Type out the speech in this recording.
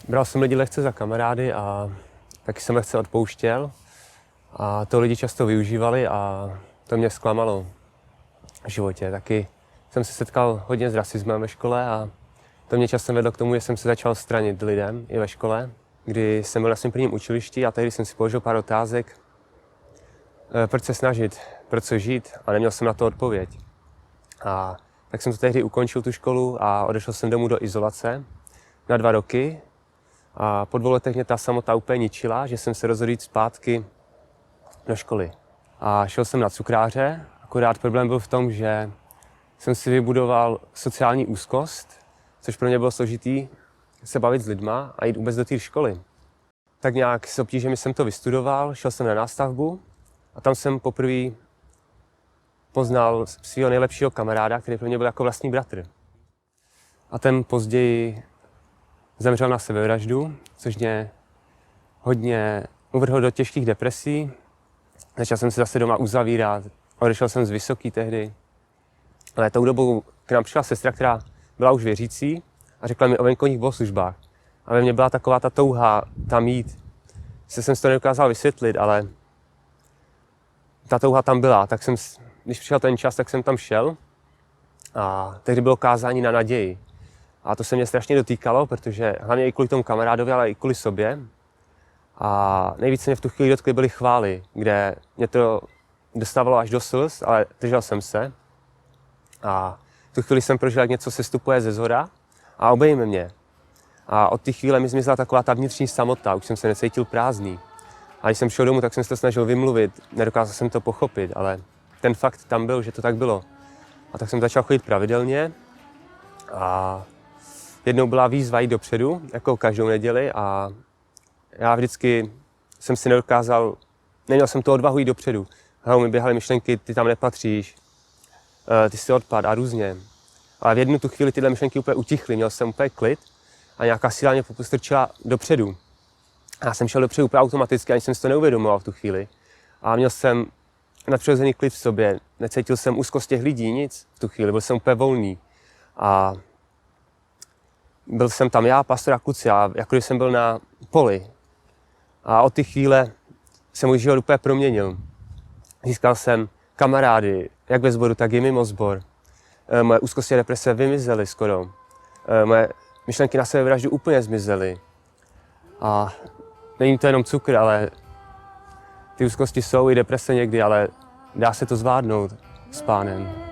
Bral jsem lidi lehce za kamarády a taky jsem lehce odpouštěl. A to lidi často využívali a to mě zklamalo v životě. Taky jsem se setkal hodně s rasismem ve škole a to mě často vedlo k tomu, že jsem se začal stranit lidem i ve škole, kdy jsem byl na svém prvním učilišti a tehdy jsem si položil pár otázek, proč se snažit, proč se žít, a neměl jsem na to odpověď. A tak jsem to tehdy ukončil tu školu a odešel jsem domů do izolace na 2 roky. A po 2 letech mě ta samota úplně ničila, že jsem se rozhodl jít zpátky do školy. A šel jsem na cukráře, akorát problém byl v tom, že jsem si vybudoval sociální úzkost, což pro mě bylo složitý se bavit s lidma a jít vůbec do té školy. Tak nějak s obtížemi jsem to vystudoval, šel jsem na nástavbu a tam jsem poprvé poznal svého nejlepšího kamaráda, který pro mě byl jako vlastní bratr. A ten později zemřel na sebevraždu, což mě hodně uvrhlo do těžkých depresí. Začal jsem se zase doma uzavírat, odešel jsem z Vysoký tehdy. Ale tou dobou k nám přišla sestra, která byla už věřící a řekla mi o venkovních bohoslužbách. A ve mně byla taková ta touha tam jít. Jsem si to nedokázal vysvětlit, ale ta touha tam byla. Tak jsem, když přišel ten čas, tak jsem tam šel a tehdy bylo kázání na naději. A to se mě strašně dotýkalo, protože hlavně i kvůli tomu kamarádovi, ale i kvůli sobě. A nejvíce mě v tu chvíli dotkly byly chvály, kde mě to dostávalo až do slz, ale držel jsem se. A v tu chvíli jsem prožil, jak něco sestupuje ze zhora a obejme mě. A od té chvíle mi zmizela taková ta vnitřní samota, už jsem se necítil prázdný. A když jsem šel domů, tak jsem se to snažil vymluvit, nedokázal jsem to pochopit, ale ten fakt tam byl, že to tak bylo. A tak jsem začal chodit pravidelně a jednou byla výzva jít dopředu, jako každou neděli, a já vždycky jsem si neměl jsem tu odvahu jít dopředu. Hlavou mi běhaly myšlenky, ty tam nepatříš, ty jsi odpad a různě. Ale v jednu tu chvíli tyhle myšlenky úplně utichly, měl jsem úplně klid a nějaká síla mě postrčila dopředu. A já jsem šel dopředu úplně automaticky, ani jsem si to neuvědomoval v tu chvíli. A měl jsem nadpřirozený klid v sobě, necítil jsem úzkost těch lidí, nic v tu chvíli, byl jsem úplně volný. A byl jsem tam já, pastor a kluci, a jako když jsem byl na poli. A od té chvíle se můj život úplně proměnil. Získal jsem kamarády, jak ve sboru, tak i mimo sbor. Moje úzkosti a deprese vymizely skoro. Moje myšlenky na sebevraždu úplně zmizely. A není to jenom cukr, ale ty úzkosti jsou i deprese někdy, ale dá se to zvládnout s Pánem.